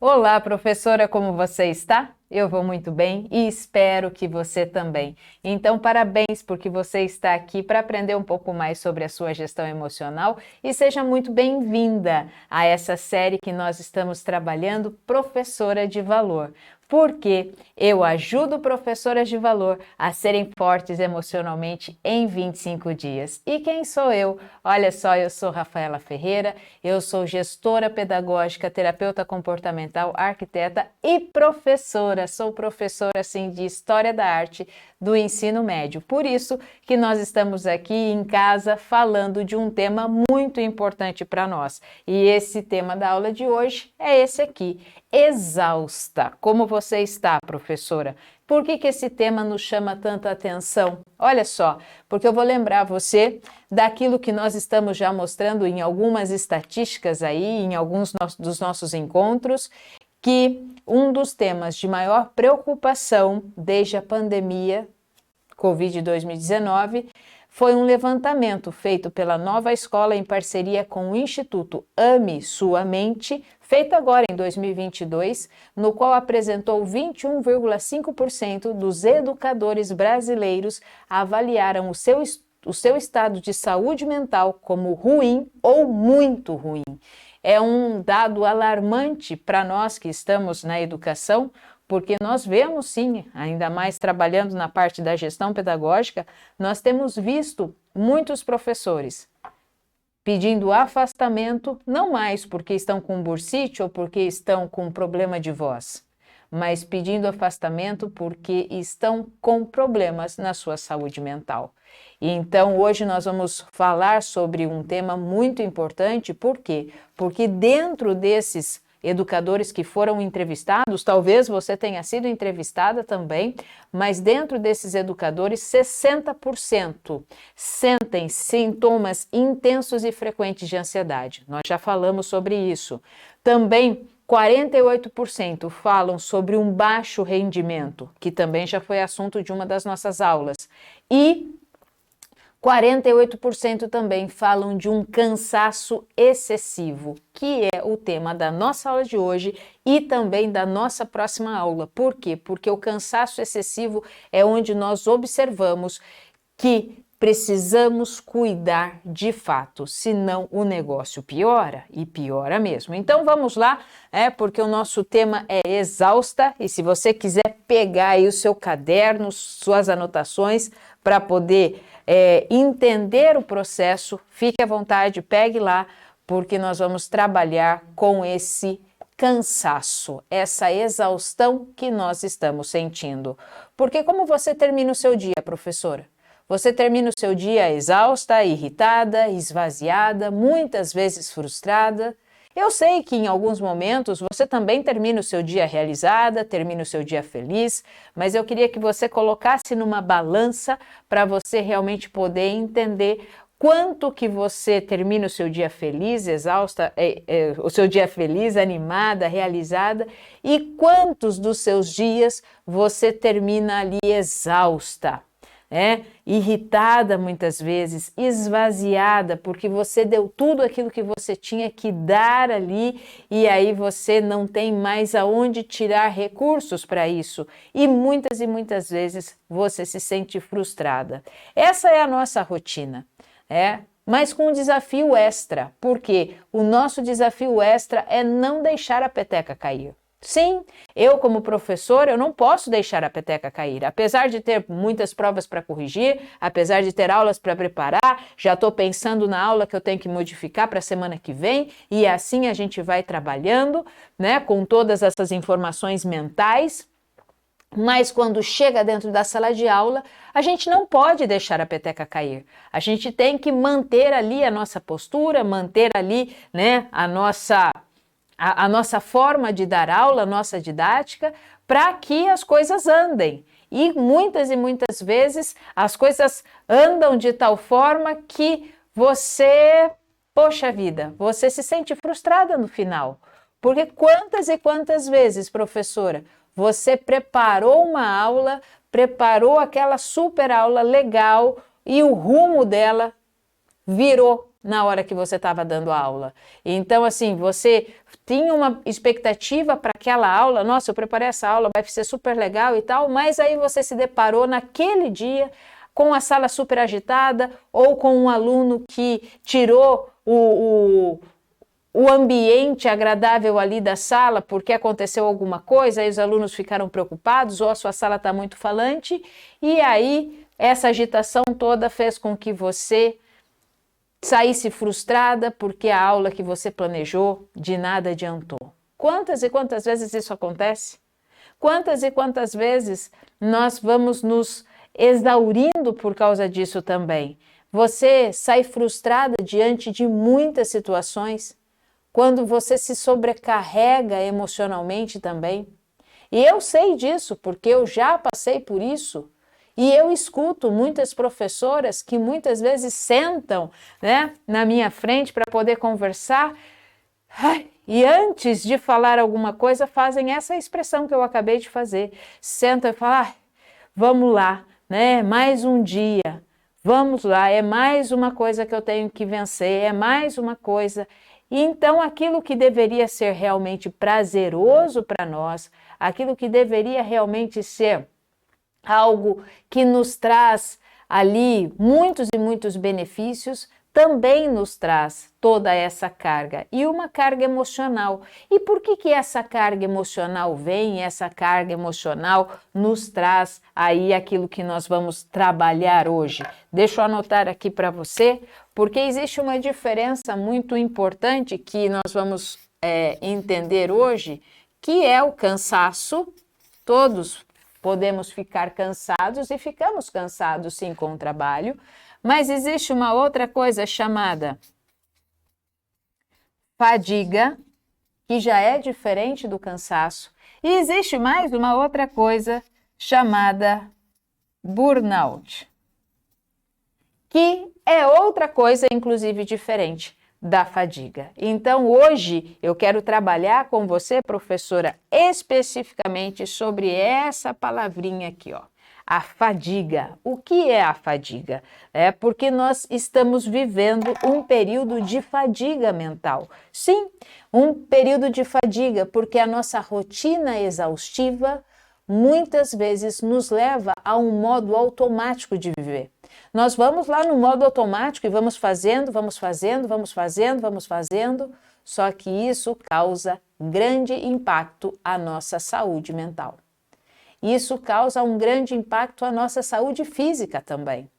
Olá, professora, como você está? Eu vou muito bem e espero que você também. Então, parabéns porque você está aqui para aprender um pouco mais sobre a sua gestão emocional e seja muito bem-vinda a essa série que nós estamos trabalhando, Professora de Valor. Porque eu ajudo professoras de valor a serem fortes emocionalmente em 25 dias. E quem sou eu? Olha só, eu sou Rafaela Ferreira, eu sou gestora pedagógica, terapeuta comportamental, arquiteta e professora. Sou professora, assim, de História da Arte do ensino médio. Por isso que nós estamos aqui em casa falando de um tema muito importante para nós. E esse tema da aula de hoje é esse aqui, exausta. Como você está, professora? Por que esse tema nos chama tanta atenção? Olha só, porque eu vou lembrar você daquilo que nós estamos já mostrando em algumas estatísticas aí, em alguns dos nossos encontros, que um dos temas de maior preocupação desde a pandemia Covid 2019 foi um levantamento feito pela Nova Escola em parceria com o Instituto Ame Sua Mente, feito agora em 2022, no qual apresentou 21,5% dos educadores brasileiros avaliaram o seu estado de saúde mental como ruim ou muito ruim. É um dado alarmante para nós que estamos na educação, porque nós vemos sim, ainda mais trabalhando na parte da gestão pedagógica, nós temos visto muitos professores pedindo afastamento, não mais porque estão com bursite ou porque estão com problema de voz, mas pedindo afastamento porque estão com problemas na sua saúde mental. E então hoje nós vamos falar sobre um tema muito importante, por quê? Porque dentro desses educadores que foram entrevistados, talvez você tenha sido entrevistada também, mas dentro desses educadores, 60% sentem sintomas intensos e frequentes de ansiedade. Nós já falamos sobre isso. Também 48% falam sobre um baixo rendimento, que também já foi assunto de uma das nossas aulas. E 48% também falam de um cansaço excessivo, que é o tema da nossa aula de hoje e também da nossa próxima aula. Por quê? Porque o cansaço excessivo é onde nós observamos que precisamos cuidar de fato, senão o negócio piora e piora mesmo. Então vamos lá, porque o nosso tema é exausta e se você quiser pegar aí o seu caderno, suas anotações para poder entender o processo, fique à vontade, pegue lá, porque nós vamos trabalhar com esse cansaço, essa exaustão que nós estamos sentindo. Porque como você termina o seu dia, professora? Você termina o seu dia exausta, irritada, esvaziada, muitas vezes frustrada. Eu sei que em alguns momentos você também termina o seu dia realizada, termina o seu dia feliz, mas eu queria que você colocasse numa balança para você realmente poder entender quanto que você termina o seu dia feliz, exausta, o seu dia feliz, animada, realizada, e quantos dos seus dias você termina ali exausta. Irritada muitas vezes, esvaziada, porque você deu tudo aquilo que você tinha que dar ali e aí você não tem mais aonde tirar recursos para isso. E muitas vezes você se sente frustrada. Essa é a nossa rotina, mas com um desafio extra, porque o nosso desafio extra é não deixar a peteca cair. Sim, eu como professor, eu não posso deixar a peteca cair. Apesar de ter muitas provas para corrigir, apesar de ter aulas para preparar, já estou pensando na aula que eu tenho que modificar para a semana que vem e assim a gente vai trabalhando, com todas essas informações mentais. Mas quando chega dentro da sala de aula, a gente não pode deixar a peteca cair. A gente tem que manter ali a nossa postura, manter ali, a nossa forma de dar aula, a nossa didática, para que as coisas andem. E muitas vezes as coisas andam de tal forma que você, poxa vida, você se sente frustrada no final. Porque quantas e quantas vezes, professora, você preparou uma aula, preparou aquela super aula legal e o rumo dela virou na hora que você estava dando a aula. Então, assim, você tinha uma expectativa para aquela aula, nossa, eu preparei essa aula, vai ser super legal e tal, mas aí você se deparou naquele dia com a sala super agitada ou com um aluno que tirou o ambiente agradável ali da sala porque aconteceu alguma coisa, aí os alunos ficaram preocupados, ou a sua sala está muito falante, e aí essa agitação toda fez com que você saísse frustrada porque a aula que você planejou de nada adiantou. Quantas e quantas vezes isso acontece? Quantas e quantas vezes nós vamos nos exaurindo por causa disso também? Você sai frustrada diante de muitas situações, quando você se sobrecarrega emocionalmente também. E eu sei disso, porque eu já passei por isso. E eu escuto muitas professoras que muitas vezes sentam, né, na minha frente para poder conversar, e antes de falar alguma coisa fazem essa expressão que eu acabei de fazer. Sentam e falam, vamos lá, né, mais um dia, vamos lá, é mais uma coisa que eu tenho que vencer, é mais uma coisa. E então aquilo que deveria ser realmente prazeroso para nós, aquilo que deveria realmente ser algo que nos traz ali muitos e muitos benefícios, também nos traz toda essa carga, e uma carga emocional. E por que essa carga emocional vem, essa carga emocional nos traz aí aquilo que nós vamos trabalhar hoje? Deixa eu anotar aqui para você, porque existe uma diferença muito importante que nós vamos entender hoje, que é o cansaço. Todos podemos ficar cansados e ficamos cansados sim com o trabalho, mas existe uma outra coisa chamada fadiga, que já é diferente do cansaço, e existe mais uma outra coisa chamada burnout, que é outra coisa, inclusive, diferente da fadiga. Então, hoje eu quero trabalhar com você, professora, especificamente sobre essa palavrinha aqui, ó, a fadiga. O que é a fadiga? É porque nós estamos vivendo um período de fadiga mental. Sim, um período de fadiga, porque a nossa rotina exaustiva muitas vezes nos leva a um modo automático de viver. Nós vamos lá no modo automático e vamos fazendo, só que isso causa grande impacto à nossa saúde mental. Isso causa um grande impacto à nossa saúde física também.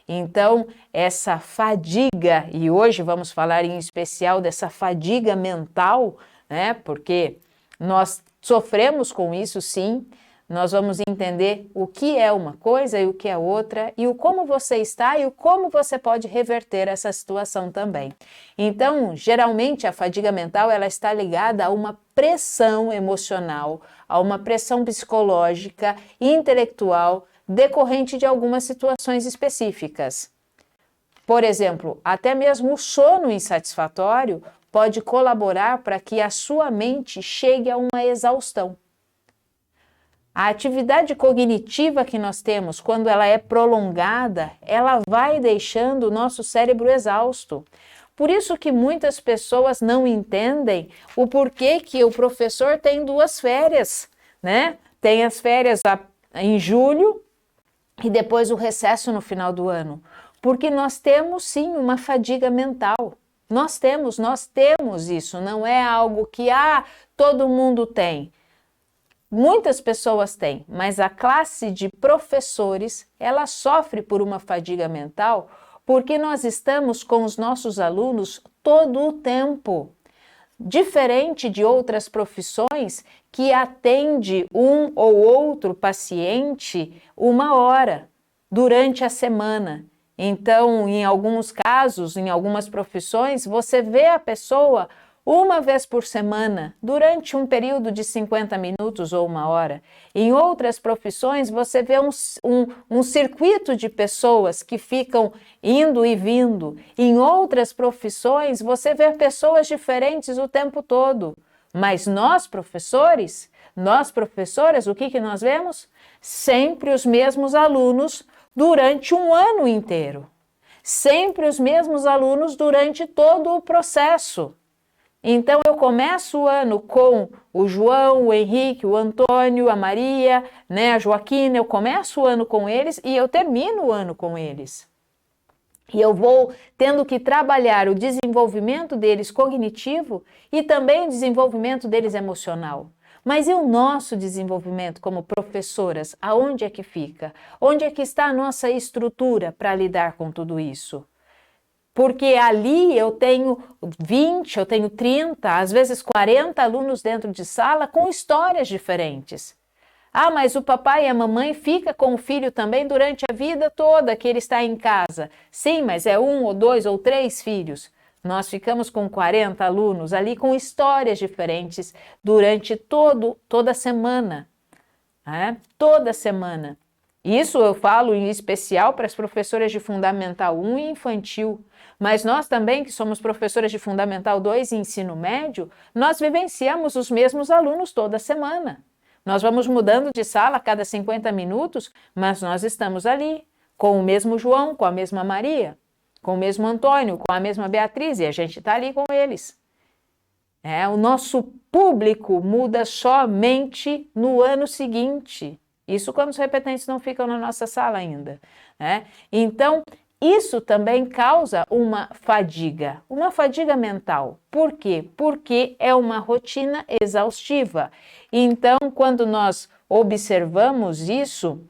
Então, essa fadiga, e hoje vamos falar em especial dessa fadiga mental, né? Porque nós sofremos com isso, sim. Nós vamos entender o que é uma coisa e o que é outra, e o como você está e o como você pode reverter essa situação também. Então, geralmente a fadiga mental ela está ligada a uma pressão emocional, a uma pressão psicológica e intelectual decorrente de algumas situações específicas. Por exemplo, até mesmo o sono insatisfatório pode colaborar para que a sua mente chegue a uma exaustão. A atividade cognitiva que nós temos, quando ela é prolongada, ela vai deixando o nosso cérebro exausto. Por isso que muitas pessoas não entendem o porquê que o professor tem 2 férias, né? Tem as férias em julho e depois o recesso no final do ano. Porque nós temos sim uma fadiga mental. Nós temos isso, não é algo que todo mundo tem. Muitas pessoas têm, mas a classe de professores, ela sofre por uma fadiga mental porque nós estamos com os nossos alunos todo o tempo. Diferente de outras profissões que atende um ou outro paciente 1 hora durante a semana. Então, em alguns casos, em algumas profissões, você vê a pessoa 1 vez por semana, durante um período de 50 minutos ou 1 hora. Em outras profissões, você vê um circuito de pessoas que ficam indo e vindo. Em outras profissões, você vê pessoas diferentes o tempo todo. Mas nós, professores, nós, professoras, o que nós vemos? Sempre os mesmos alunos durante um ano inteiro. sempre os mesmos alunos durante todo o processo. Então, eu começo o ano com o João, o Henrique, o Antônio, a Maria, né, a Joaquina, eu começo o ano com eles e eu termino o ano com eles. E eu vou tendo que trabalhar o desenvolvimento deles cognitivo e também o desenvolvimento deles emocional. Mas e o nosso desenvolvimento como professoras? Aonde é que fica? Onde é que está a nossa estrutura para lidar com tudo isso? Porque ali eu tenho 20, eu tenho 30, às vezes 40 alunos dentro de sala com histórias diferentes. Ah, mas o papai e a mamãe ficam com o filho também durante a vida toda que ele está em casa. Sim, mas é 1 ou 2 ou 3 filhos. Nós ficamos com 40 alunos ali com histórias diferentes durante toda a semana. Toda semana. Isso eu falo em especial para as professoras de Fundamental 1 e Infantil. Mas nós também, que somos professoras de Fundamental 2 e Ensino Médio, nós vivenciamos os mesmos alunos toda semana. Nós vamos mudando de sala a cada 50 minutos, mas nós estamos ali, com o mesmo João, com a mesma Maria, com o mesmo Antônio, com a mesma Beatriz, e a gente está ali com eles. O nosso público muda somente no ano seguinte. Isso quando os repetentes não ficam na nossa sala ainda. Então, isso também causa uma fadiga mental. Por quê? Porque é uma rotina exaustiva. Então, quando nós observamos isso,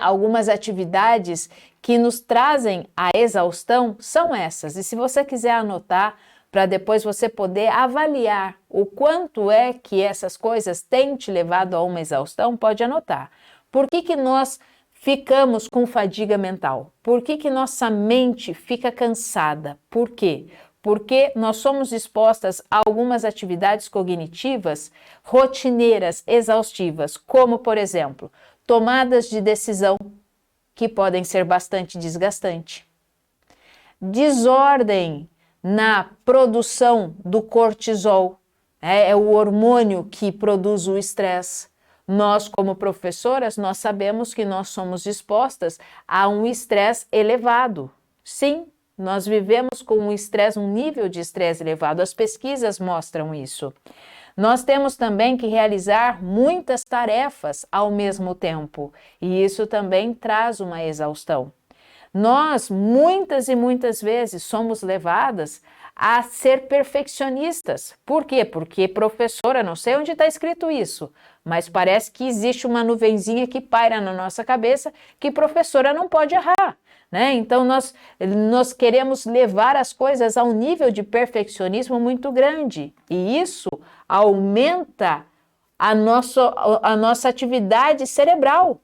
algumas atividades que nos trazem a exaustão são essas. E se você quiser anotar, para depois você poder avaliar o quanto é que essas coisas têm te levado a uma exaustão, pode anotar. Por que nós ficamos com fadiga mental? Por que nossa mente fica cansada? Por quê? Porque nós somos expostas a algumas atividades cognitivas rotineiras, exaustivas, como, por exemplo, tomadas de decisão, que podem ser bastante desgastantes. Desordem na produção do cortisol, é o hormônio que produz o estresse. Nós, como professoras, nós sabemos que nós somos expostas a um estresse elevado. Sim, nós vivemos com um estresse, um nível de estresse elevado. As pesquisas mostram isso. Nós temos também que realizar muitas tarefas ao mesmo tempo, e isso também traz uma exaustão. Nós, muitas e muitas vezes, somos levadas a ser perfeccionistas. Por quê? Porque professora, não sei onde está escrito isso, mas parece que existe uma nuvenzinha que paira na nossa cabeça que professora não pode errar. Então, nós queremos levar as coisas a um nível de perfeccionismo muito grande, e isso aumenta a nossa atividade cerebral,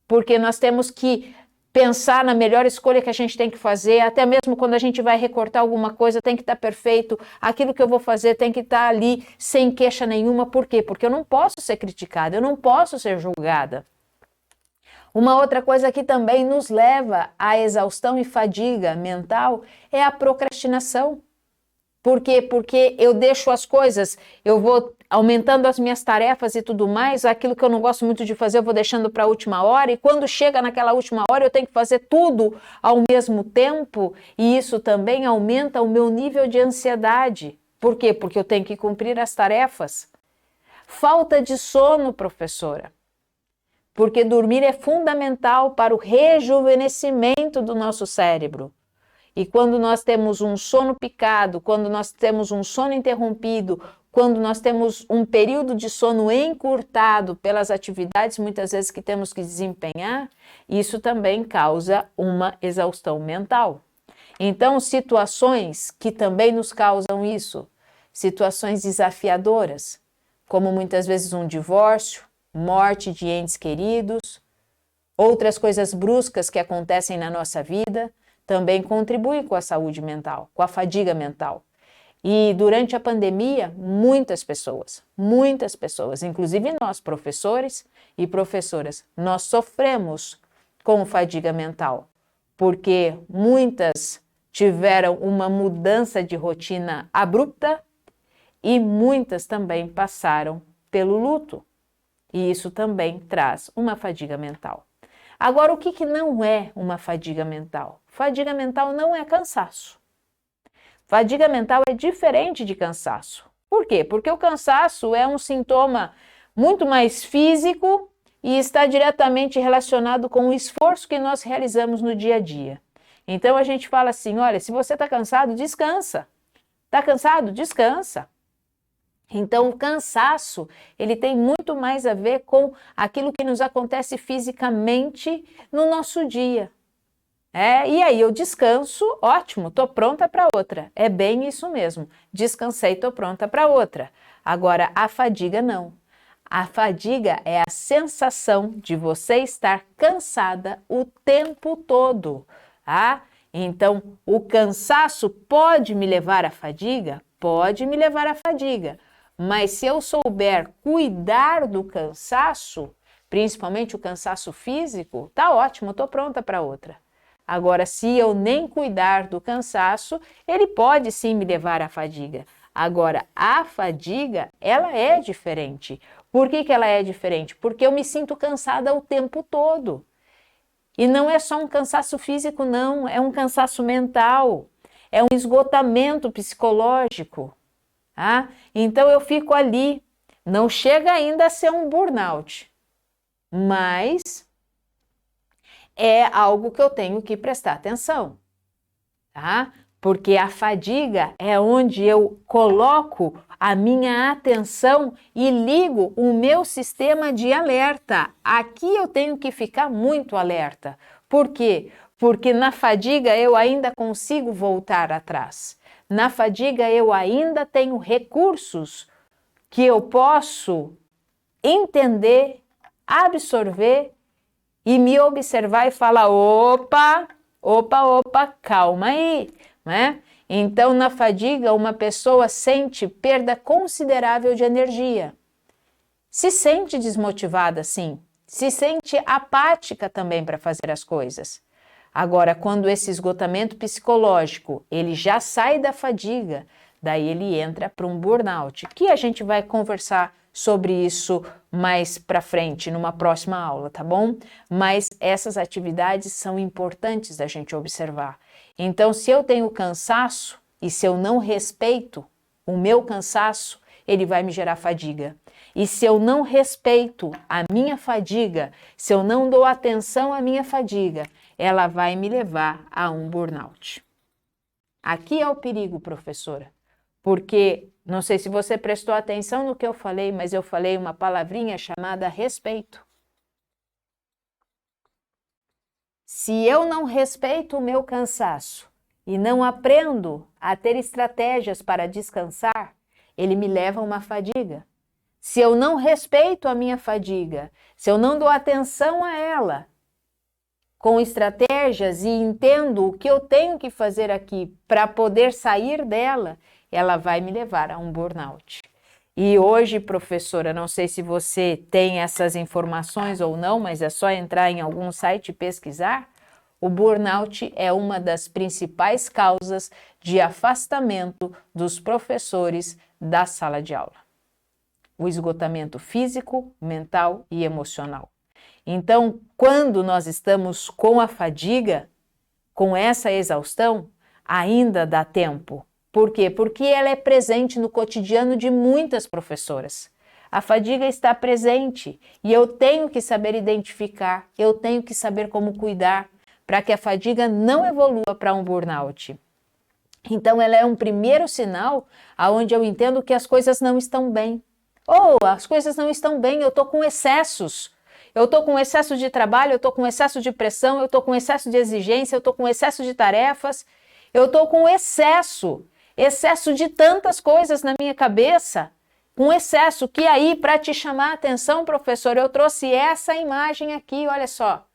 porque nós temos que pensar na melhor escolha que a gente tem que fazer, até mesmo quando a gente vai recortar alguma coisa, tem que estar perfeito, aquilo que eu vou fazer tem que estar ali sem queixa nenhuma. Por quê? Porque eu não posso ser criticada, eu não posso ser julgada. Uma outra coisa que também nos leva à exaustão e fadiga mental é a procrastinação. Por quê? Porque eu deixo as coisas, eu vou aumentando as minhas tarefas e tudo mais, aquilo que eu não gosto muito de fazer eu vou deixando para a última hora, e quando chega naquela última hora eu tenho que fazer tudo ao mesmo tempo, e isso também aumenta o meu nível de ansiedade. Por quê? Porque eu tenho que cumprir as tarefas. Falta de sono, professora. Porque dormir é fundamental para o rejuvenescimento do nosso cérebro. E quando nós temos um sono picado, quando nós temos um sono interrompido, quando nós temos um período de sono encurtado pelas atividades muitas vezes que temos que desempenhar, isso também causa uma exaustão mental. Então, situações que também nos causam isso, situações desafiadoras, como muitas vezes um divórcio, morte de entes queridos, outras coisas bruscas que acontecem na nossa vida, também contribuem com a saúde mental, com a fadiga mental. E durante a pandemia, muitas pessoas, inclusive nós, professores e professoras, nós sofremos com fadiga mental, porque muitas tiveram uma mudança de rotina abrupta e muitas também passaram pelo luto. E isso também traz uma fadiga mental. Agora, o que não é uma fadiga mental? Fadiga mental não é cansaço. Fadiga mental é diferente de cansaço. Por quê? Porque o cansaço é um sintoma muito mais físico e está diretamente relacionado com o esforço que nós realizamos no dia a dia. Então a gente fala assim, olha, se você está cansado, descansa. Está cansado? Descansa. Então o cansaço, ele tem muito mais a ver com aquilo que nos acontece fisicamente no nosso dia. E aí eu descanso, ótimo, estou pronta para outra. É bem isso mesmo, descansei, estou pronta para outra. Agora, a fadiga não. A fadiga é a sensação de você estar cansada o tempo todo, tá? Então, o cansaço pode me levar à fadiga? Pode me levar à fadiga. Mas se eu souber cuidar do cansaço, principalmente o cansaço físico, tá ótimo, estou pronta para outra. Agora, se eu nem cuidar do cansaço, ele pode sim me levar à fadiga. Agora, a fadiga, ela é diferente. Por que ela é diferente? Porque eu me sinto cansada o tempo todo. E não é só um cansaço físico, não. É um cansaço mental. É um esgotamento psicológico. Tá? Então, eu fico ali. Não chega ainda a ser um burnout. Mas é algo que eu tenho que prestar atenção, tá? Porque a fadiga é onde eu coloco a minha atenção e ligo o meu sistema de alerta. Aqui eu tenho que ficar muito alerta. Por quê? Porque na fadiga eu ainda consigo voltar atrás. Na fadiga eu ainda tenho recursos que eu posso entender, absorver e me observar e falar, opa, calma aí, né? Então, na fadiga, uma pessoa sente perda considerável de energia. Se sente desmotivada, sim. Se sente apática também para fazer as coisas. Agora, quando esse esgotamento psicológico, ele já sai da fadiga, daí ele entra para um burnout, que a gente vai conversar sobre isso mais para frente, numa próxima aula, tá bom? Mas essas atividades são importantes da gente observar. Então, se eu tenho cansaço e se eu não respeito o meu cansaço, ele vai me gerar fadiga. E se eu não respeito a minha fadiga, se eu não dou atenção à minha fadiga, ela vai me levar a um burnout. Aqui é o perigo, professora, porque não sei se você prestou atenção no que eu falei, mas eu falei uma palavrinha chamada respeito. Se eu não respeito o meu cansaço e não aprendo a ter estratégias para descansar, ele me leva a uma fadiga. Se eu não respeito a minha fadiga, se eu não dou atenção a ela, com estratégias e entendo o que eu tenho que fazer aqui para poder sair dela, ela vai me levar a um burnout. E hoje, professora, não sei se você tem essas informações ou não, mas é só entrar em algum site e pesquisar. O burnout é uma das principais causas de afastamento dos professores da sala de aula. O esgotamento físico, mental e emocional. Então, quando nós estamos com a fadiga, com essa exaustão, ainda dá tempo. Por quê? Porque ela é presente no cotidiano de muitas professoras. A fadiga está presente e eu tenho que saber identificar, eu tenho que saber como cuidar para que a fadiga não evolua para um burnout. Então, ela é um primeiro sinal aonde eu entendo que as coisas não estão bem. As coisas não estão bem, eu estou com excessos. Eu estou com excesso de trabalho, eu estou com excesso de pressão, eu estou com excesso de exigência, eu estou com excesso de tarefas, eu estou com excesso de tantas coisas na minha cabeça, com excesso, que aí, para te chamar a atenção, professor, eu trouxe essa imagem aqui, olha só.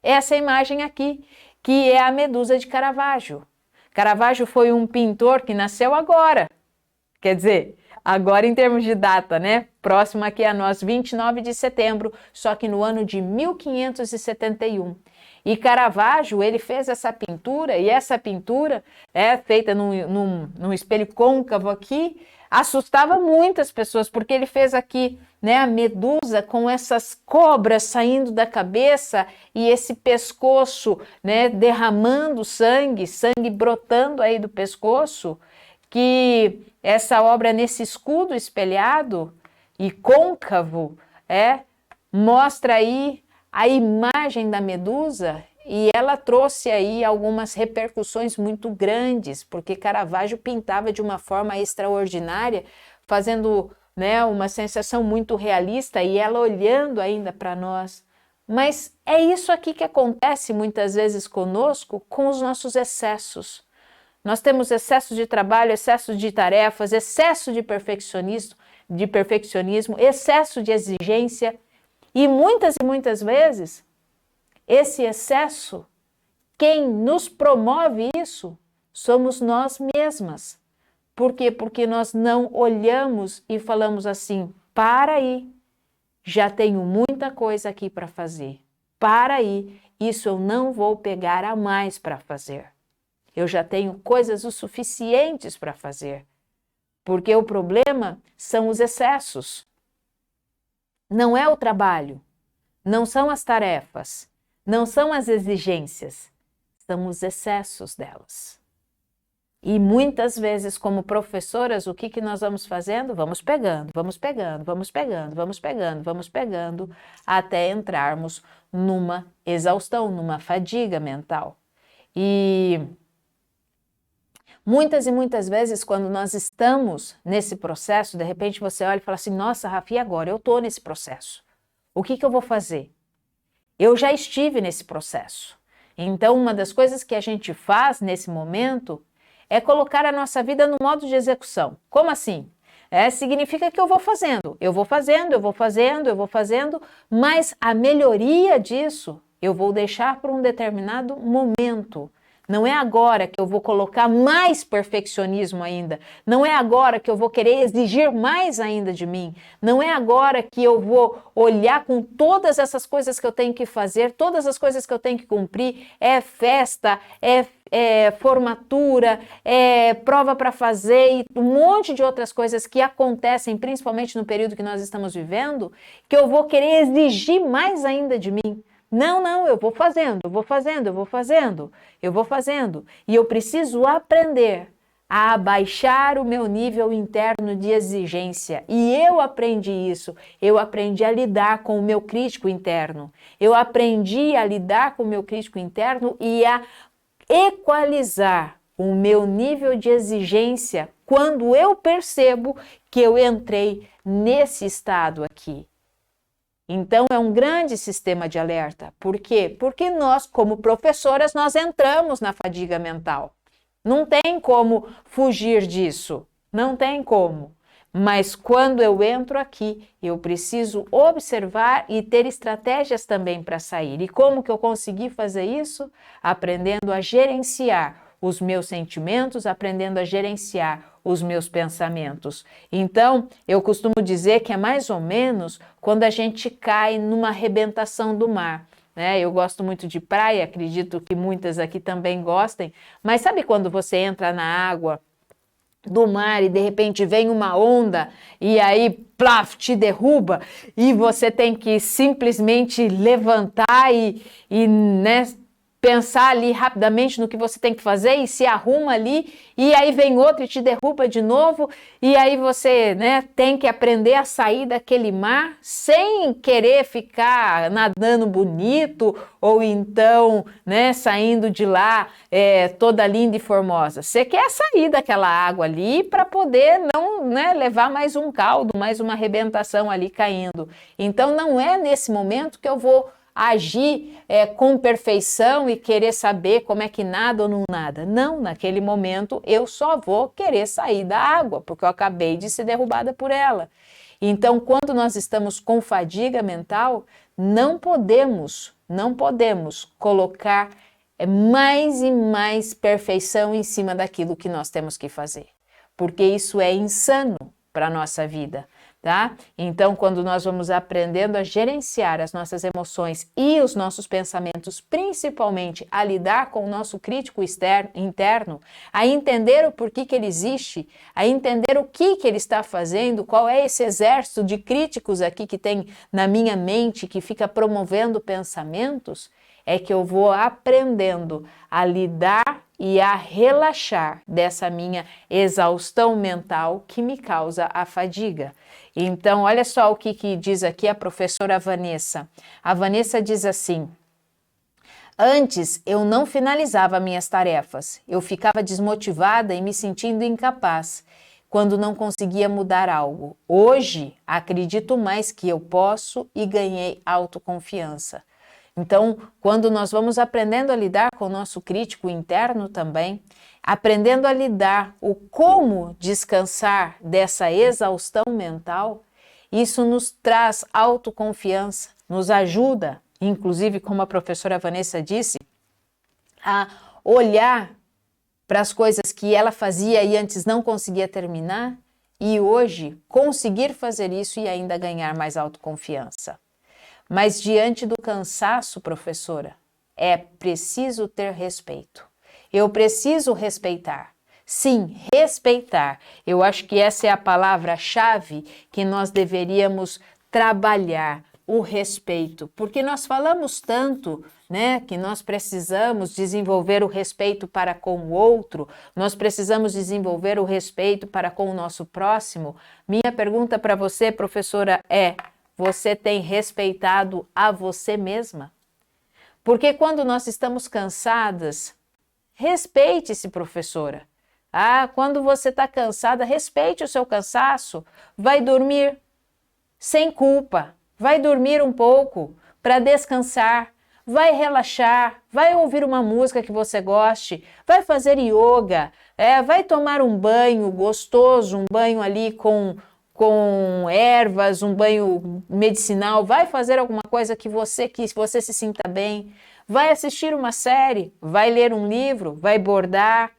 Essa imagem aqui, que é a Medusa de Caravaggio. Caravaggio foi um pintor que nasceu agora, quer dizer, agora em termos de data, né? Próximo aqui a nós, 29 de setembro, só que no ano de 1571. E Caravaggio, ele fez essa pintura, e essa pintura é feita num espelho côncavo aqui, assustava muitas pessoas, porque ele fez aqui, né, a medusa com essas cobras saindo da cabeça e esse pescoço, né, derramando sangue, sangue brotando aí do pescoço, que essa obra nesse escudo espelhado e côncavo, mostra aí a imagem da medusa, e ela trouxe aí algumas repercussões muito grandes, porque Caravaggio pintava de uma forma extraordinária, fazendo, né, uma sensação muito realista, e ela olhando ainda para nós. Mas é isso aqui que acontece muitas vezes conosco, com os nossos excessos. Nós temos excesso de trabalho, excesso de tarefas, excesso de perfeccionismo, excesso de exigência, e muitas vezes esse excesso, quem nos promove isso, somos nós mesmas. Por quê? Porque nós não olhamos e falamos assim, para aí, já tenho muita coisa aqui para fazer. Para aí, isso eu não vou pegar a mais para fazer. Eu já tenho coisas o suficientes para fazer. Porque o problema são os excessos. Não é o trabalho, não são as tarefas, não são as exigências, são os excessos delas. E muitas vezes, como professoras, o que nós vamos fazendo? Vamos pegando, até entrarmos numa exaustão, numa fadiga mental. E muitas vezes, quando nós estamos nesse processo, de repente você olha e fala assim, nossa, Rafa, e agora? Eu estou nesse processo. O que eu vou fazer? Eu já estive nesse processo. Então, uma das coisas que a gente faz nesse momento é colocar a nossa vida no modo de execução. Como assim? Significa que eu vou fazendo, mas a melhoria disso eu vou deixar para um determinado momento. Não é agora que eu vou colocar mais perfeccionismo ainda. Não é agora que eu vou querer exigir mais ainda de mim. Não é agora que eu vou olhar com todas essas coisas que eu tenho que fazer, todas as coisas que eu tenho que cumprir. É festa, é formatura, é prova para fazer e um monte de outras coisas que acontecem, principalmente no período que nós estamos vivendo, que eu vou querer exigir mais ainda de mim. Não, eu vou fazendo. E eu preciso aprender a abaixar o meu nível interno de exigência. E eu aprendi isso. Eu aprendi a lidar com o meu crítico interno. Eu aprendi a lidar com o meu crítico interno e a equalizar o meu nível de exigência quando eu percebo que eu entrei nesse estado aqui. Então, é um grande sistema de alerta. Por quê? Porque nós, como professoras, nós entramos na fadiga mental. Não tem como fugir disso. Não tem como. Mas quando eu entro aqui, eu preciso observar e ter estratégias também para sair. E como que eu consegui fazer isso? Aprendendo a gerenciar os meus sentimentos, aprendendo a gerenciar os meus pensamentos. Então, eu costumo dizer que é mais ou menos quando a gente cai numa arrebentação do mar. Eu gosto muito de praia, acredito que muitas aqui também gostem, mas sabe quando você entra na água do mar e de repente vem uma onda e aí, plaf, te derruba e você tem que simplesmente levantar né, pensar ali rapidamente no que você tem que fazer e se arruma ali, e aí vem outro e te derruba de novo, e aí você, né, tem que aprender a sair daquele mar sem querer ficar nadando bonito, ou então, né, saindo de lá toda linda e formosa. Você quer sair daquela água ali para poder não, né, levar mais um caldo, mais uma arrebentação ali caindo. Então não é nesse momento que eu vou agir com perfeição e querer saber como é que nada ou não nada. Não, naquele momento eu só vou querer sair da água, porque eu acabei de ser derrubada por ela. Então, quando nós estamos com fadiga mental, não podemos colocar mais e mais perfeição em cima daquilo que nós temos que fazer, porque isso é insano. para a nossa vida, tá? Então, quando nós vamos aprendendo a gerenciar as nossas emoções e os nossos pensamentos, principalmente a lidar com o nosso crítico interno, a entender o porquê que ele existe, a entender o que ele está fazendo, qual é esse exército de críticos aqui que tem na minha mente, que fica promovendo pensamentos, é que eu vou aprendendo a lidar e a relaxar dessa minha exaustão mental que me causa a fadiga. Então, olha só o que diz aqui a professora Vanessa. A Vanessa diz assim: antes eu não finalizava minhas tarefas, eu ficava desmotivada e me sentindo incapaz quando não conseguia mudar algo. Hoje, acredito mais que eu posso e ganhei autoconfiança. Então, quando nós vamos aprendendo a lidar com o nosso crítico interno também, aprendendo a lidar o como descansar dessa exaustão mental, isso nos traz autoconfiança, nos ajuda, inclusive, como a professora Vanessa disse, a olhar para as coisas que ela fazia e antes não conseguia terminar, e hoje conseguir fazer isso e ainda ganhar mais autoconfiança. Mas diante do cansaço, professora, é preciso ter respeito. Eu preciso respeitar. Sim, respeitar. Eu acho que essa é a palavra-chave que nós deveríamos trabalhar, o respeito. Porque nós falamos tanto, né, que nós precisamos desenvolver o respeito para com o outro, nós precisamos desenvolver o respeito para com o nosso próximo. Minha pergunta para você, professora, é: você tem respeitado a você mesma? Porque quando nós estamos cansadas, respeite-se, professora. Quando você está cansada, respeite o seu cansaço. Vai dormir sem culpa. Vai dormir um pouco para descansar. Vai relaxar. Vai ouvir uma música que você goste. Vai fazer yoga. Vai tomar um banho gostoso, um banho ali com ervas, um banho medicinal, vai fazer alguma coisa que você se sinta bem, vai assistir uma série, vai ler um livro, vai bordar.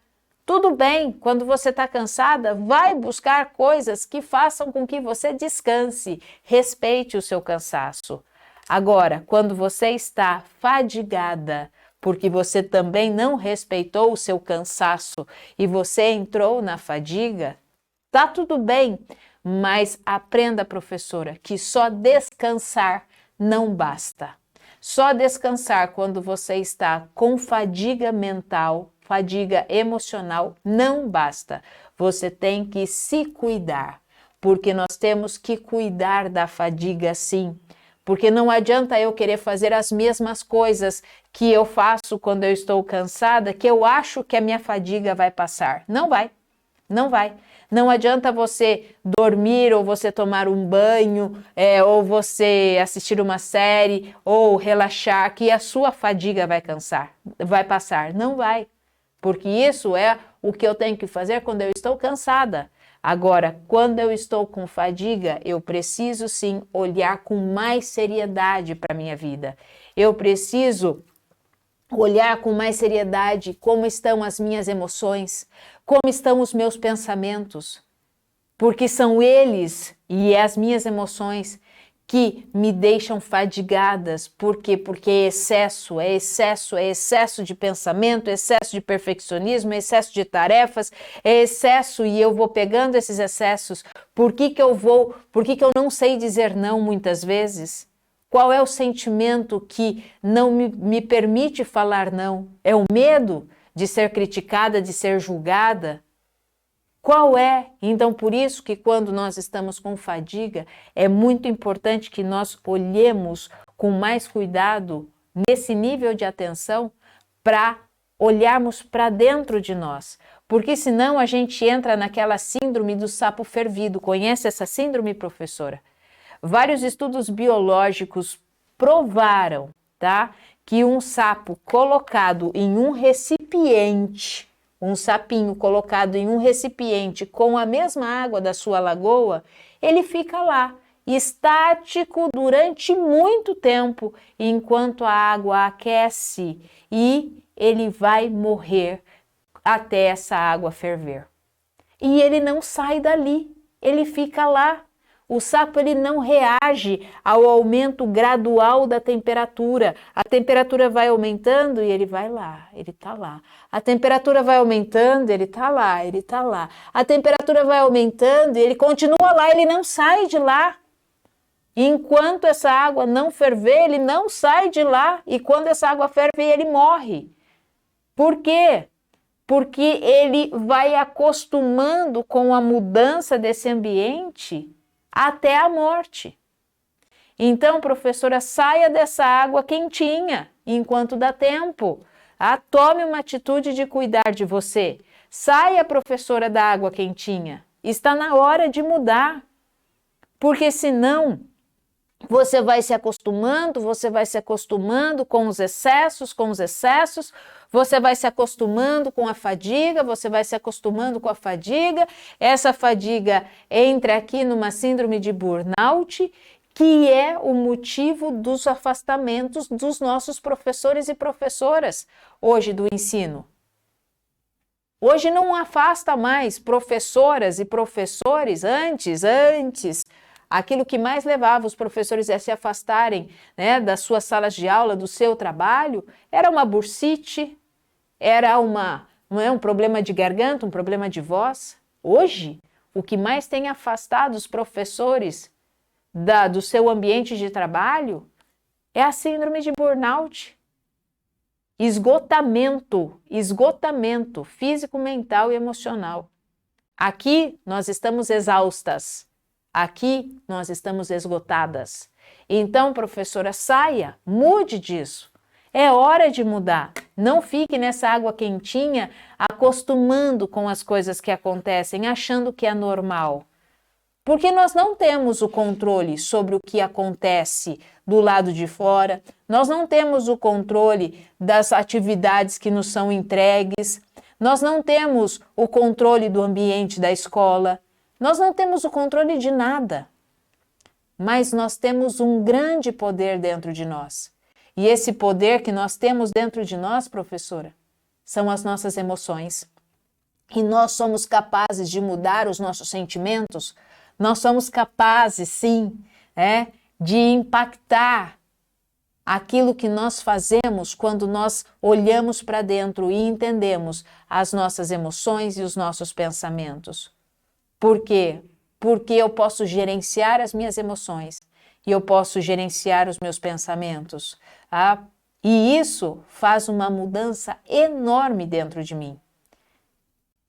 Tudo bem, quando você está cansada, vai buscar coisas que façam com que você descanse, respeite o seu cansaço. Agora, quando você está fadigada, porque você também não respeitou o seu cansaço e você entrou na fadiga, tá tudo bem. Mas aprenda, professora, que só descansar não basta. Só descansar quando você está com fadiga mental, fadiga emocional, não basta. Você tem que se cuidar, porque nós temos que cuidar da fadiga sim. Porque não adianta eu querer fazer as mesmas coisas que eu faço quando eu estou cansada, que eu acho que a minha fadiga vai passar. Não vai, não vai. Não adianta você dormir ou você tomar um banho, ou você assistir uma série, ou relaxar, que a sua fadiga vai passar. Não vai, porque isso é o que eu tenho que fazer quando eu estou cansada. Agora, quando eu estou com fadiga, eu preciso sim olhar com mais seriedade para a minha vida. Eu preciso olhar com mais seriedade como estão as minhas emoções, como estão os meus pensamentos, porque são eles e as minhas emoções que me deixam fadigadas. Por quê? Porque é excesso de pensamento, excesso de perfeccionismo, excesso de tarefas, é excesso e eu vou pegando esses excessos. Por que que eu não sei dizer não muitas vezes? Qual é o sentimento que não me permite falar não? É o medo de ser criticada, de ser julgada? Qual é? Então, por isso que quando nós estamos com fadiga, é muito importante que nós olhemos com mais cuidado nesse nível de atenção para olharmos para dentro de nós. Porque senão a gente entra naquela síndrome do sapo fervido. Conhece essa síndrome, professora? Vários estudos biológicos provaram, tá, que um sapo colocado em um recipiente, um sapinho colocado em um recipiente com a mesma água da sua lagoa, ele fica lá, estático durante muito tempo, enquanto a água aquece e ele vai morrer até essa água ferver. E ele não sai dali. ele fica lá. O sapo ele não reage ao aumento gradual da temperatura. A temperatura vai aumentando e ele vai lá, ele está lá. A temperatura vai aumentando, ele está lá, ele está lá. A temperatura vai aumentando e ele continua lá, ele não sai de lá. Enquanto essa água não ferver, ele não sai de lá. E quando essa água ferve, ele morre. Por quê? Porque ele vai acostumando com a mudança desse ambiente até a morte. Então, professora, saia dessa água quentinha enquanto dá tempo. Tome uma atitude de cuidar de você. Saia, professora, da água quentinha. Está na hora de mudar. Porque senão você vai se acostumando com os excessos, você vai se acostumando com a fadiga, essa fadiga entra aqui numa síndrome de burnout, que é o motivo dos afastamentos dos nossos professores e professoras hoje do ensino. Hoje não afasta mais professoras e professores antes, aquilo que mais levava os professores a se afastarem, né, das suas salas de aula, do seu trabalho, era uma bursite, era um problema de garganta, um problema de voz. Hoje, o que mais tem afastado os professores do seu ambiente de trabalho é a síndrome de burnout. Esgotamento físico, mental e emocional. Aqui nós estamos exaustas. Aqui nós estamos esgotadas. Então, professora, saia, mude disso. É hora de mudar. Não fique nessa água quentinha, acostumando com as coisas que acontecem, achando que é normal. Porque nós não temos o controle sobre o que acontece do lado de fora, nós não temos o controle das atividades que nos são entregues, nós não temos o controle do ambiente da escola, nós não temos o controle de nada, mas nós temos um grande poder dentro de nós. E esse poder que nós temos dentro de nós, professora, são as nossas emoções. E nós somos capazes de mudar os nossos sentimentos, nós somos capazes, sim, de impactar aquilo que nós fazemos quando nós olhamos para dentro e entendemos as nossas emoções e os nossos pensamentos. Por quê? Porque eu posso gerenciar as minhas emoções e eu posso gerenciar os meus pensamentos. E isso faz uma mudança enorme dentro de mim.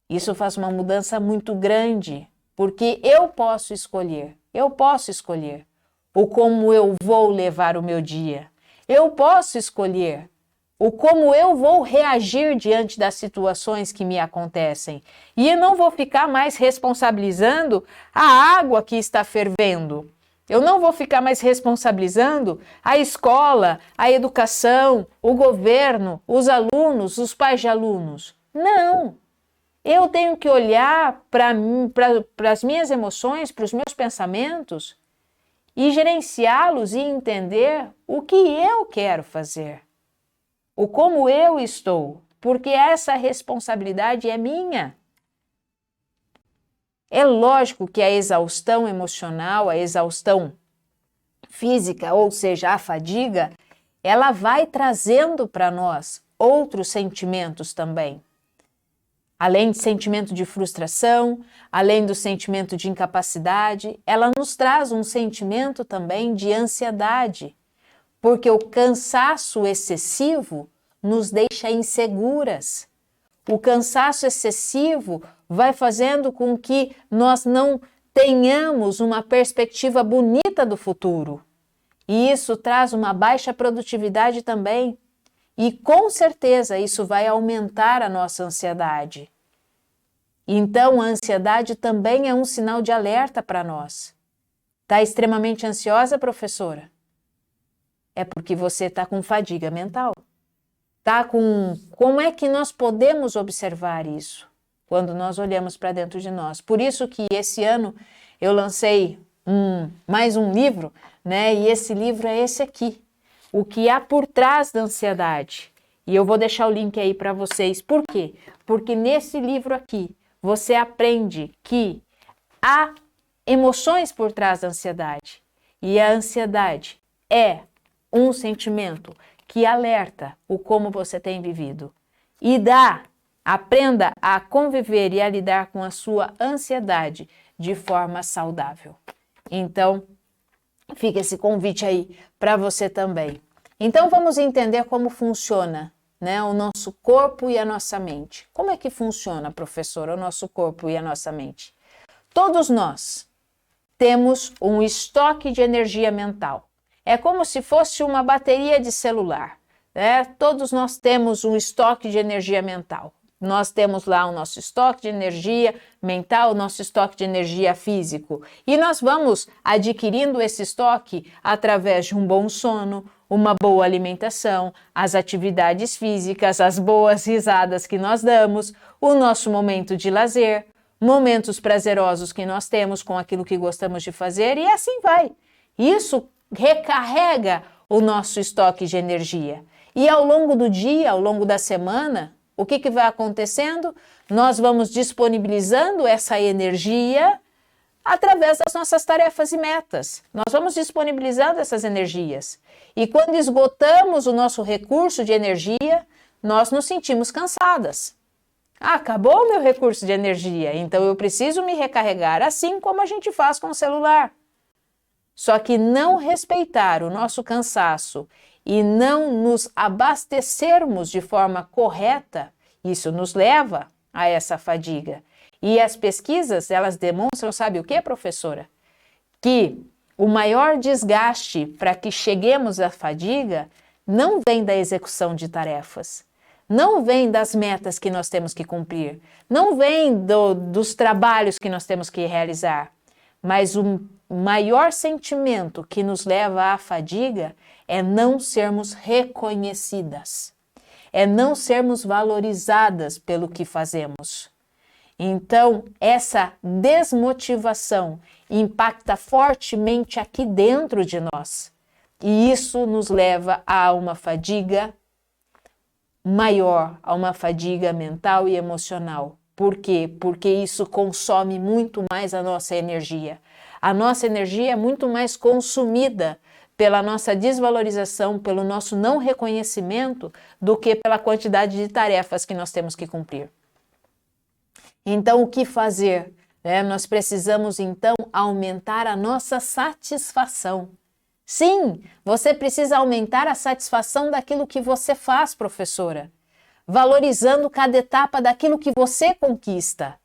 Isso faz uma mudança muito grande, porque eu posso escolher o como eu vou levar o meu dia. Eu posso escolher o como eu vou reagir diante das situações que me acontecem. E eu não vou ficar mais responsabilizando a água que está fervendo. Eu não vou ficar mais responsabilizando a escola, a educação, o governo, os alunos, os pais de alunos. Não! Eu tenho que olhar para as minhas emoções, para os meus pensamentos e gerenciá-los e entender o que eu quero fazer. O como eu estou, porque essa responsabilidade é minha. É lógico que a exaustão emocional, a exaustão física, ou seja, a fadiga, ela vai trazendo para nós outros sentimentos também. Além de sentimento de frustração, além do sentimento de incapacidade, ela nos traz um sentimento também de ansiedade, porque o cansaço excessivo nos deixa inseguras. O cansaço excessivo vai fazendo com que nós não tenhamos uma perspectiva bonita do futuro. E isso traz uma baixa produtividade também. E com certeza isso vai aumentar a nossa ansiedade. Então a ansiedade também é um sinal de alerta para nós. Está extremamente ansiosa, professora? É porque você está com fadiga mental. Como é que nós podemos observar isso? Quando nós olhamos para dentro de nós. Por isso que esse ano eu lancei mais um livro, né? E esse livro é esse aqui. O que há por trás da ansiedade. E eu vou deixar o link aí para vocês. Por quê? Porque nesse livro aqui, você aprende que há emoções por trás da ansiedade. E a ansiedade é um sentimento que alerta o como você tem vivido. E aprenda a conviver e a lidar com a sua ansiedade de forma saudável. Então, fica esse convite aí para você também. Então, vamos entender como funciona, né, o nosso corpo e a nossa mente. Como é que funciona, professora, o nosso corpo e a nossa mente? Todos nós temos um estoque de energia mental. É como se fosse uma bateria de celular, né? Todos nós temos um estoque de energia mental. Nós temos lá o nosso estoque de energia mental, o nosso estoque de energia físico. E nós vamos adquirindo esse estoque através de um bom sono, uma boa alimentação, as atividades físicas, as boas risadas que nós damos, o nosso momento de lazer, momentos prazerosos que nós temos com aquilo que gostamos de fazer e assim vai. Isso recarrega o nosso estoque de energia. E ao longo do dia, ao longo da semana, o que vai acontecendo? Nós vamos disponibilizando essa energia através das nossas tarefas e metas. Nós vamos disponibilizando essas energias. E quando esgotamos o nosso recurso de energia, nós nos sentimos cansadas. Acabou o meu recurso de energia, então eu preciso me recarregar, assim como a gente faz com o celular. Só que não respeitar o nosso cansaço e não nos abastecermos de forma correta, isso nos leva a essa fadiga. E as pesquisas, elas demonstram, sabe o que, professora? Que o maior desgaste para que cheguemos à fadiga não vem da execução de tarefas, não vem das metas que nós temos que cumprir, não vem dos trabalhos que nós temos que realizar, mas o maior sentimento que nos leva à fadiga é não sermos reconhecidas, é não sermos valorizadas pelo que fazemos. Então, essa desmotivação impacta fortemente aqui dentro de nós. E isso nos leva a uma fadiga maior, a uma fadiga mental e emocional. Por quê? Porque isso consome muito mais a nossa energia. A nossa energia é muito mais consumida pela nossa desvalorização, pelo nosso não reconhecimento, do que pela quantidade de tarefas que nós temos que cumprir. Então, o que fazer? Nós precisamos, então, aumentar a nossa satisfação. Sim, você precisa aumentar a satisfação daquilo que você faz, professora, valorizando cada etapa daquilo que você conquista.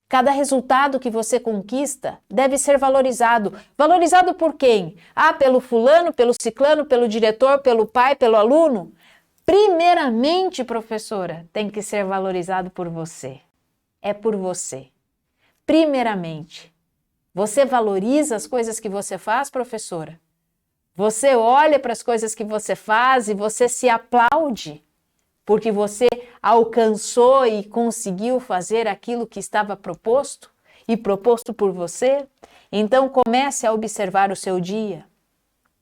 Cada resultado que você conquista deve ser valorizado. Valorizado por quem? Pelo fulano, pelo ciclano, pelo diretor, pelo pai, pelo aluno? Primeiramente, professora, tem que ser valorizado por você. É por você. Primeiramente. Você valoriza as coisas que você faz, professora? Você olha para as coisas que você faz e você se aplaude porque você alcançou e conseguiu fazer aquilo que estava proposto e proposto por você? Então comece a observar o seu dia.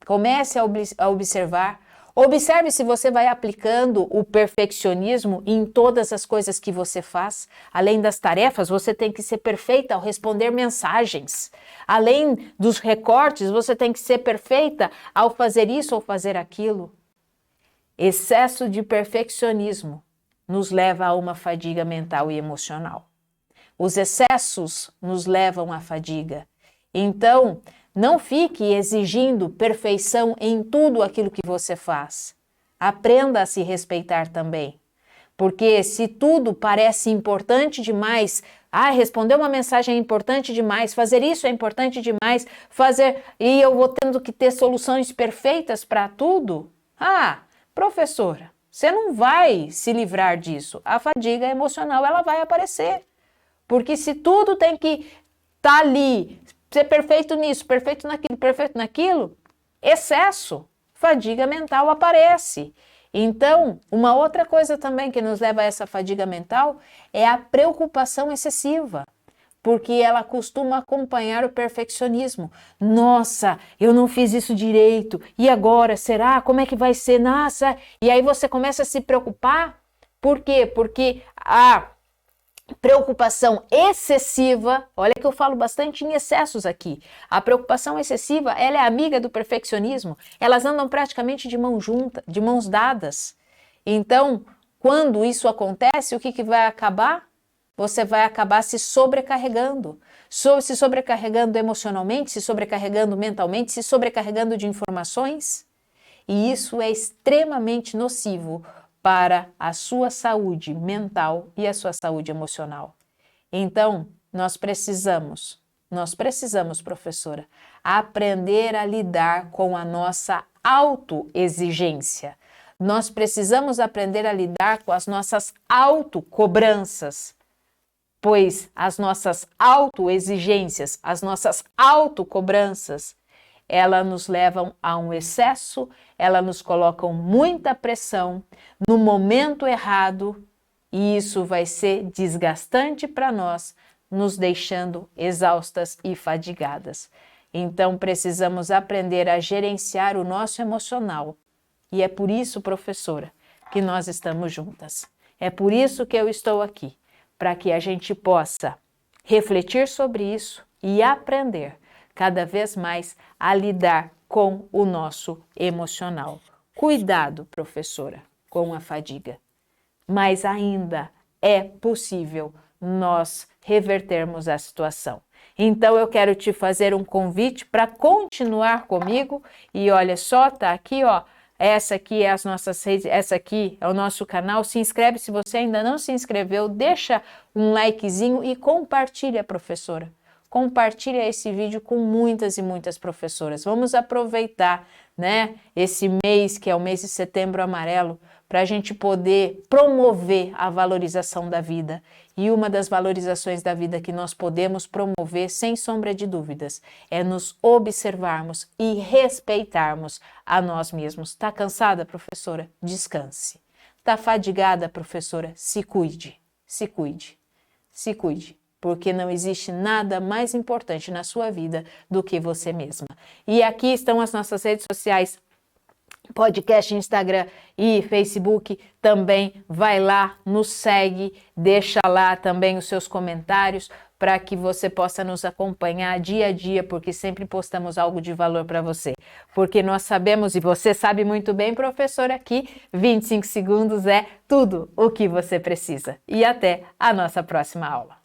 Comece a observar. Observe se você vai aplicando o perfeccionismo em todas as coisas que você faz. Além das tarefas, você tem que ser perfeita ao responder mensagens. Além dos recortes, você tem que ser perfeita ao fazer isso ou fazer aquilo. Excesso de perfeccionismo nos leva a uma fadiga mental e emocional. Os excessos nos levam à fadiga. Então, não fique exigindo perfeição em tudo aquilo que você faz. Aprenda a se respeitar também. Porque se tudo parece importante demais, responder uma mensagem é importante demais, fazer isso é importante demais, e eu vou tendo que ter soluções perfeitas para tudo, professora, você não vai se livrar disso. A fadiga emocional, ela vai aparecer. Porque se tudo tem que estar ali, ser perfeito nisso, perfeito naquilo, excesso, fadiga mental aparece. Então, uma outra coisa também que nos leva a essa fadiga mental é a preocupação excessiva, porque ela costuma acompanhar o perfeccionismo. Nossa, eu não fiz isso direito, e agora, será? Como é que vai ser? Nossa! E aí você começa a se preocupar, por quê? Porque Preocupação excessiva, olha que eu falo bastante em excessos aqui. A preocupação excessiva, ela é amiga do perfeccionismo. Elas andam praticamente de mão junta, de mãos dadas. Então, quando isso acontece, o que vai acabar? Você vai acabar se sobrecarregando. Se sobrecarregando emocionalmente, se sobrecarregando mentalmente, se sobrecarregando de informações. E isso é extremamente nocivo para a sua saúde mental e a sua saúde emocional. Então, nós precisamos, professora, aprender a lidar com a nossa autoexigência. Nós precisamos aprender a lidar com as nossas autocobranças, pois as nossas autoexigências, as nossas autocobranças, elas nos levam a um excesso, elas nos colocam muita pressão no momento errado e isso vai ser desgastante para nós, nos deixando exaustas e fadigadas. Então, precisamos aprender a gerenciar o nosso emocional. E é por isso, professora, que nós estamos juntas. É por isso que eu estou aqui, para que a gente possa refletir sobre isso e aprender cada vez mais a lidar com o nosso emocional. Cuidado, professora, com a fadiga. Mas ainda é possível nós revertermos a situação. Então eu quero te fazer um convite para continuar comigo e olha só, tá aqui, ó, essa aqui é as nossas redes, essa aqui é o nosso canal. Se inscreve se você ainda não se inscreveu, deixa um likezinho e compartilha, professora. Compartilha esse vídeo com muitas e muitas professoras. Vamos aproveitar, né, esse mês, que é o mês de Setembro Amarelo, para a gente poder promover a valorização da vida. E uma das valorizações da vida que nós podemos promover, sem sombra de dúvidas, é nos observarmos e respeitarmos a nós mesmos. Está cansada, professora? Descanse. Está fadigada, professora? Se cuide, se cuide, se cuide. Porque não existe nada mais importante na sua vida do que você mesma. E aqui estão as nossas redes sociais, podcast, Instagram e Facebook. Também vai lá, nos segue, deixa lá também os seus comentários para que você possa nos acompanhar dia a dia, porque sempre postamos algo de valor para você. Porque nós sabemos, e você sabe muito bem, professora, que 25 segundos é tudo o que você precisa. E até a nossa próxima aula.